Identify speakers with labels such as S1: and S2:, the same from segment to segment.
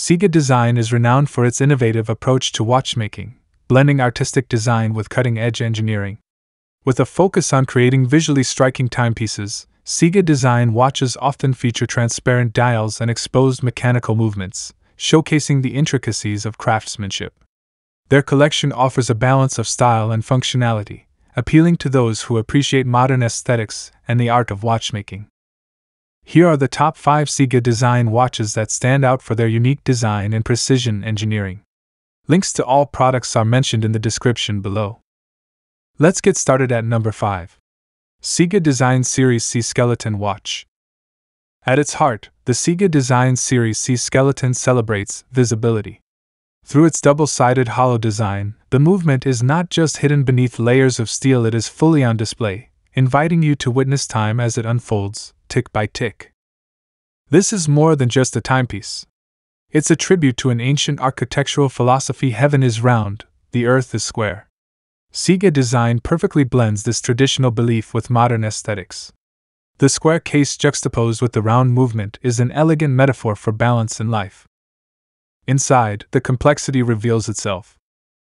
S1: Ciga design is renowned for its innovative approach to watchmaking, blending artistic design with cutting-edge engineering. With a focus on creating visually striking timepieces, Ciga design watches often feature transparent dials and exposed mechanical movements, showcasing the intricacies of craftsmanship. Their collection offers a balance of style and functionality, appealing to those who appreciate modern aesthetics and the art of watchmaking. Here are the top 5 Ciga design watches that stand out for their unique design and precision engineering. Links to all products are mentioned in the description below. Let's get started at number 5. Ciga Design Series C Skeleton Watch. At its heart, the Ciga Design Series C Skeleton celebrates visibility. Through its double-sided hollow design, the movement is not just hidden beneath layers of steel, it is fully on display, inviting you to witness time as it unfolds, tick by tick. This is more than just a timepiece. It's a tribute to an ancient architectural philosophy: heaven is round, the earth is square. Ciga design perfectly blends this traditional belief with modern aesthetics. The square case juxtaposed with the round movement is an elegant metaphor for balance in life. Inside, the complexity reveals itself.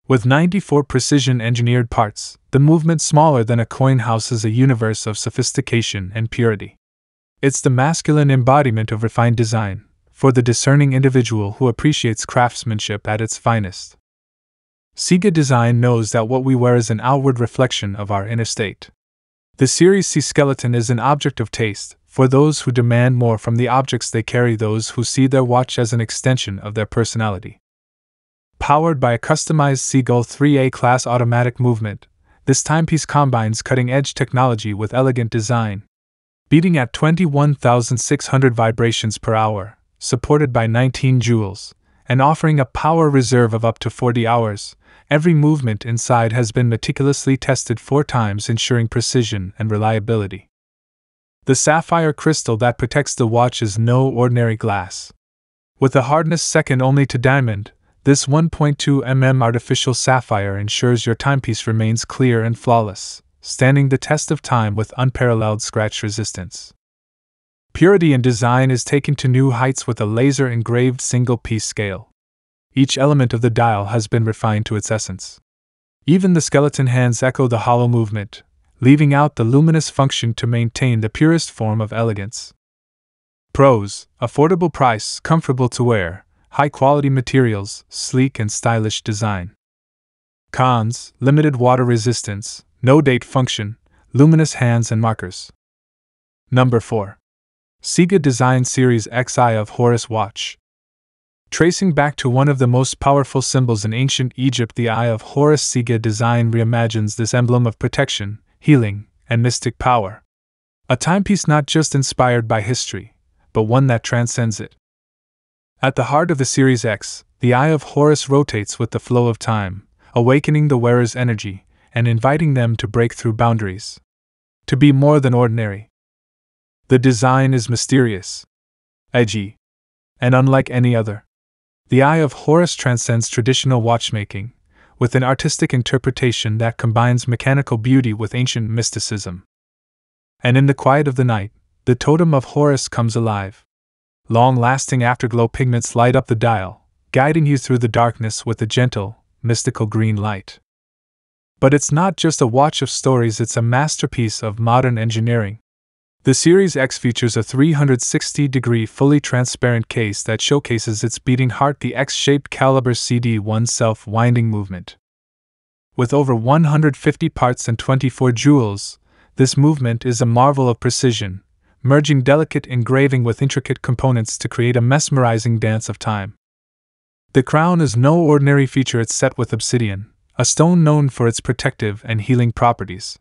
S1: With 94 precision-engineered parts, the movement smaller than a coin houses a universe of sophistication and purity. It's the masculine embodiment of refined design, for the discerning individual who appreciates craftsmanship at its finest. Ciga design knows that what we wear is an outward reflection of our inner state. The Series C Skeleton is an object of taste, for those who demand more from the objects they carry, those who see their watch as an extension of their personality. Powered by a customized Ciga 3A class automatic movement, this timepiece combines cutting-edge technology with elegant design. Beating at 21,600 vibrations per hour, supported by 19 jewels, and offering a power reserve of up to 40 hours, every movement inside has been meticulously tested 4 times, ensuring precision and reliability. The sapphire crystal that protects the watch is no ordinary glass. With a hardness second only to diamond, this 1.2 mm artificial sapphire ensures your timepiece remains clear and flawless, standing the test of time with unparalleled scratch resistance. Purity in design is taken to new heights with a laser-engraved single-piece scale. Each element of the dial has been refined to its essence. Even the skeleton hands echo the hollow movement, leaving out the luminous function to maintain the purest form of elegance. Pros: affordable price, comfortable to wear, high-quality materials, sleek and stylish design. Cons: limited water resistance, no date function, luminous hands and markers. Number 4. Ciga Design Series X Eye of Horus Watch. Tracing back to one of the most powerful symbols in ancient Egypt, the Eye of Horus, Ciga design reimagines this emblem of protection, healing, and mystic power. A timepiece not just inspired by history, but one that transcends it. At the heart of the Series X, the Eye of Horus rotates with the flow of time, awakening the wearer's energy and inviting them to break through boundaries, to be more than ordinary. The design is mysterious, edgy, and unlike any other. The Eye of Horus transcends traditional watchmaking, with an artistic interpretation that combines mechanical beauty with ancient mysticism. And in the quiet of the night, the totem of Horus comes alive. Long-lasting afterglow pigments light up the dial, guiding you through the darkness with a gentle, mystical green light. But it's not just a watch of stories, it's a masterpiece of modern engineering. The Series X features a 360-degree fully transparent case that showcases its beating heart, the X-shaped caliber CD1 self-winding movement. With over 150 parts and 24 jewels, this movement is a marvel of precision, merging delicate engraving with intricate components to create a mesmerizing dance of time. The crown is no ordinary feature, it's set with obsidian, a stone known for its protective and healing properties.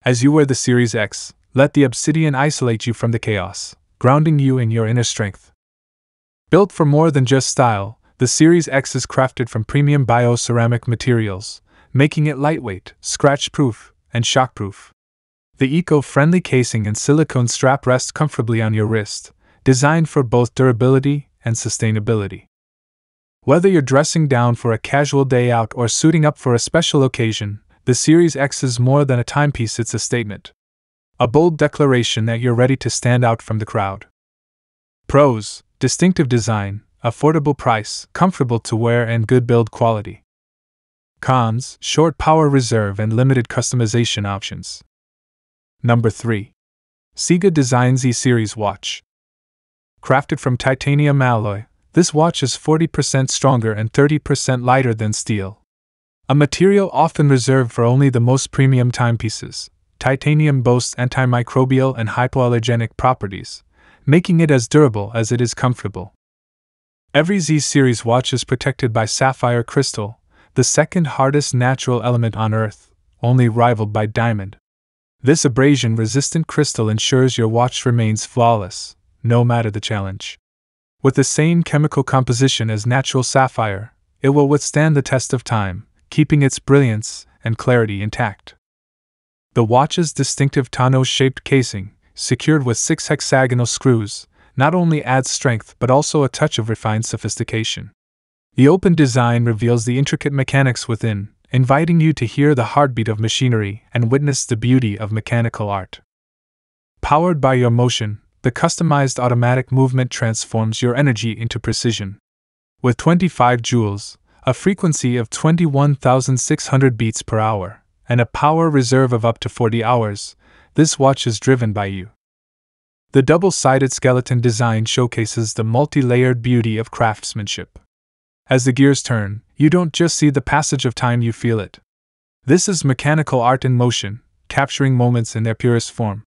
S1: As you wear the Series X, let the obsidian isolate you from the chaos, grounding you in your inner strength. Built for more than just style, the Series X is crafted from premium bio-ceramic materials, making it lightweight, scratch-proof, and shock-proof. The eco-friendly casing and silicone strap rest comfortably on your wrist, designed for both durability and sustainability. Whether you're dressing down for a casual day out or suiting up for a special occasion, the Series X is more than a timepiece, it's a statement. A bold declaration that you're ready to stand out from the crowd. Pros: distinctive design, affordable price, comfortable to wear, and good build quality. Cons: short power reserve and limited customization options. Number 3. Ciga Design Z Series Watch. Crafted from titanium alloy, this watch is 40% stronger and 30% lighter than steel. A material often reserved for only the most premium timepieces, titanium boasts antimicrobial and hypoallergenic properties, making it as durable as it is comfortable. Every Z series watch is protected by sapphire crystal, the second hardest natural element on Earth, only rivaled by diamond. This abrasion-resistant crystal ensures your watch remains flawless, no matter the challenge. With the same chemical composition as natural sapphire, it will withstand the test of time, keeping its brilliance and clarity intact. The watch's distinctive tonneau-shaped casing, secured with 6 hexagonal screws, not only adds strength but also a touch of refined sophistication. The open design reveals the intricate mechanics within, inviting you to hear the heartbeat of machinery and witness the beauty of mechanical art. Powered by your motion, the customized automatic movement transforms your energy into precision. With 25 joules, a frequency of 21,600 beats per hour, and a power reserve of up to 40 hours, this watch is driven by you. The double-sided skeleton design showcases the multi-layered beauty of craftsmanship. As the gears turn, you don't just see the passage of time, you feel it. This is mechanical art in motion, capturing moments in their purest form.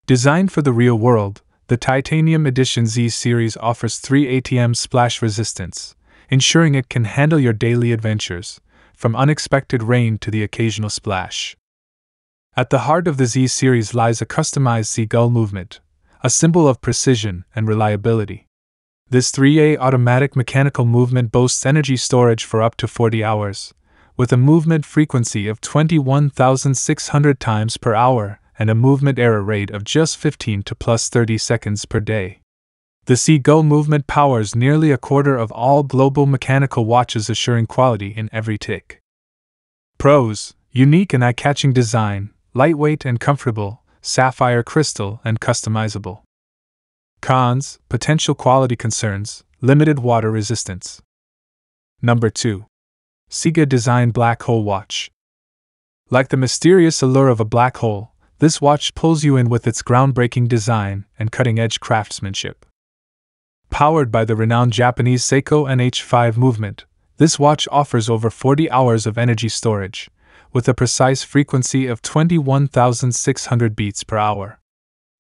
S1: Designed for the real world, the Titanium Edition Z Series offers 3 ATM splash resistance, ensuring it can handle your daily adventures, from unexpected rain to the occasional splash. At the heart of the Z Series lies a customized seagull movement, a symbol of precision and reliability. This 3A automatic mechanical movement boasts energy storage for up to 40 hours, with a movement frequency of 21,600 times per hour and a movement error rate of just 15 to plus 30 seconds per day. The Seagull movement powers nearly a quarter of all global mechanical watches, assuring quality in every tick. Pros: unique and eye-catching design, lightweight and comfortable, sapphire crystal and customizable. Cons: potential quality concerns, limited water resistance. Number 2. Ciga Design Black Hole Watch. Like the mysterious allure of a black hole, this watch pulls you in with its groundbreaking design and cutting-edge craftsmanship. Powered by the renowned Japanese Seiko NH5 movement, this watch offers over 40 hours of energy storage, with a precise frequency of 21,600 beats per hour.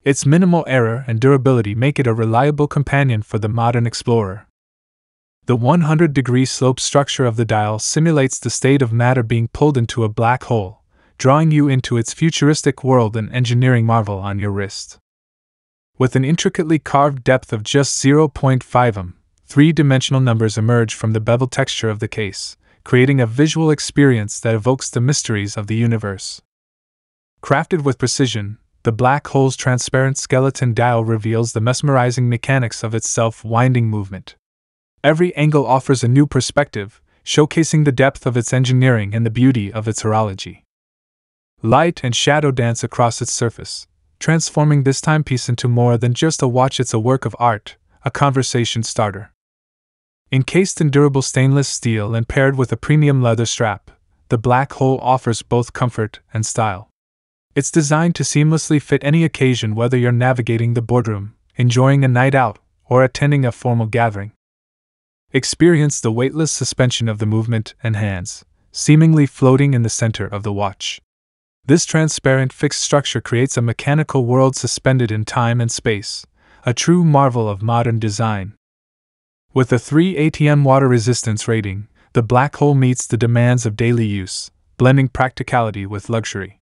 S1: Its minimal error and durability make it a reliable companion for the modern explorer. The 100-degree slope structure of the dial simulates the state of matter being pulled into a black hole, drawing you into its futuristic world, an engineering marvel on your wrist. With an intricately carved depth of just 0.5 m, three-dimensional numbers emerge from the bevel texture of the case, creating a visual experience that evokes the mysteries of the universe. Crafted with precision, the black hole's transparent skeleton dial reveals the mesmerizing mechanics of its self-winding movement. Every angle offers a new perspective, showcasing the depth of its engineering and the beauty of its horology. Light and shadow dance across its surface, transforming this timepiece into more than just a watch. It's a work of art, a conversation starter. Encased in durable stainless steel and paired with a premium leather strap, the black hole offers both comfort and style. It's designed to seamlessly fit any occasion, whether you're navigating the boardroom, enjoying a night out, or attending a formal gathering. Experience the weightless suspension of the movement and hands, seemingly floating in the center of the watch. This transparent fixed structure creates a mechanical world suspended in time and space, a true marvel of modern design. With a 3 ATM water resistance rating, the black hole meets the demands of daily use, blending practicality with luxury.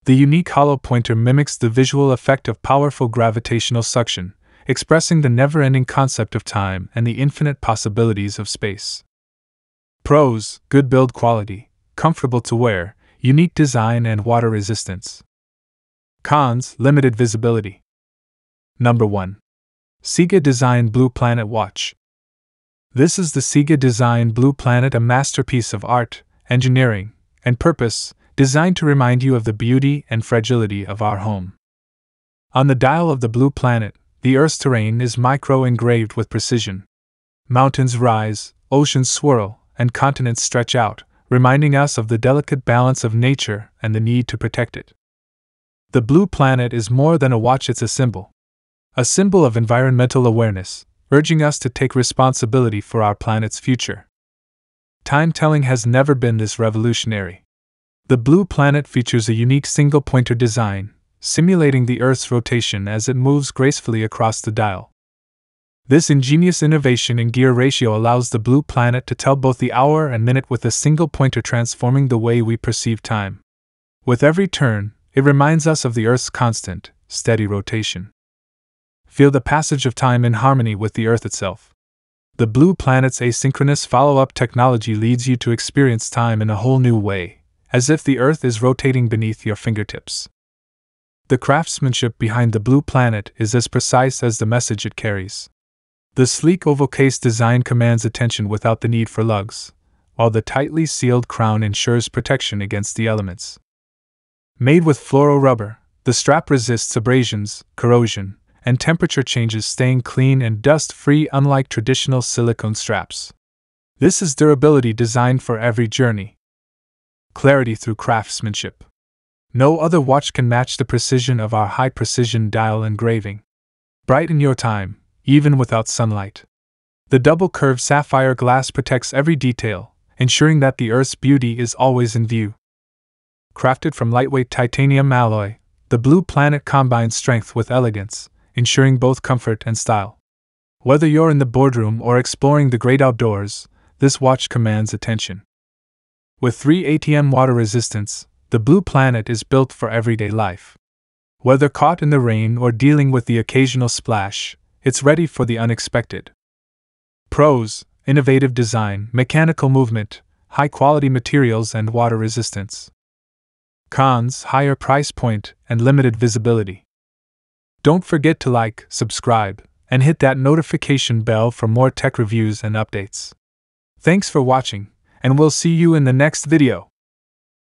S1: The unique hollow pointer mimics the visual effect of powerful gravitational suction, expressing the never-ending concept of time and the infinite possibilities of space. Pros: good build quality, comfortable to wear, unique design and water resistance. Cons: limited visibility. Number 1. Ciga Design Blue Planet Watch. This is the Ciga Design Blue Planet, a masterpiece of art, engineering, and purpose, designed to remind you of the beauty and fragility of our home. On the dial of the Blue Planet, the Earth's terrain is micro-engraved with precision. Mountains rise, oceans swirl, and continents stretch out, reminding us of the delicate balance of nature and the need to protect it. The blue planet is more than a watch, it's a symbol. A symbol of environmental awareness, urging us to take responsibility for our planet's future. Time-telling has never been this revolutionary. The blue planet features a unique single-pointer design, simulating the Earth's rotation as it moves gracefully across the dial. This ingenious innovation in gear ratio allows the blue planet to tell both the hour and minute with a single pointer, transforming the way we perceive time. With every turn, it reminds us of the Earth's constant, steady rotation. Feel the passage of time in harmony with the Earth itself. The blue planet's asynchronous follow-up technology leads you to experience time in a whole new way, as if the Earth is rotating beneath your fingertips. The craftsmanship behind the blue planet is as precise as the message it carries. The sleek oval case design commands attention without the need for lugs, while the tightly sealed crown ensures protection against the elements. Made with fluoro rubber, the strap resists abrasions, corrosion, and temperature changes, staying clean and dust-free unlike traditional silicone straps. This is durability designed for every journey. Clarity through craftsmanship. No other watch can match the precision of our high-precision dial engraving. Brighten your time, even without sunlight. The double-curved sapphire glass protects every detail, ensuring that the Earth's beauty is always in view. Crafted from lightweight titanium alloy, the blue planet combines strength with elegance, ensuring both comfort and style. Whether you're in the boardroom or exploring the great outdoors, this watch commands attention. With 3 ATM water resistance, the blue planet is built for everyday life. Whether caught in the rain or dealing with the occasional splash, it's ready for the unexpected. Pros: innovative design, mechanical movement, high-quality materials, and water resistance. Cons: higher price point and limited visibility. Don't forget to like, subscribe, and hit that notification bell for more tech reviews and updates. Thanks for watching, and we'll see you in the next video.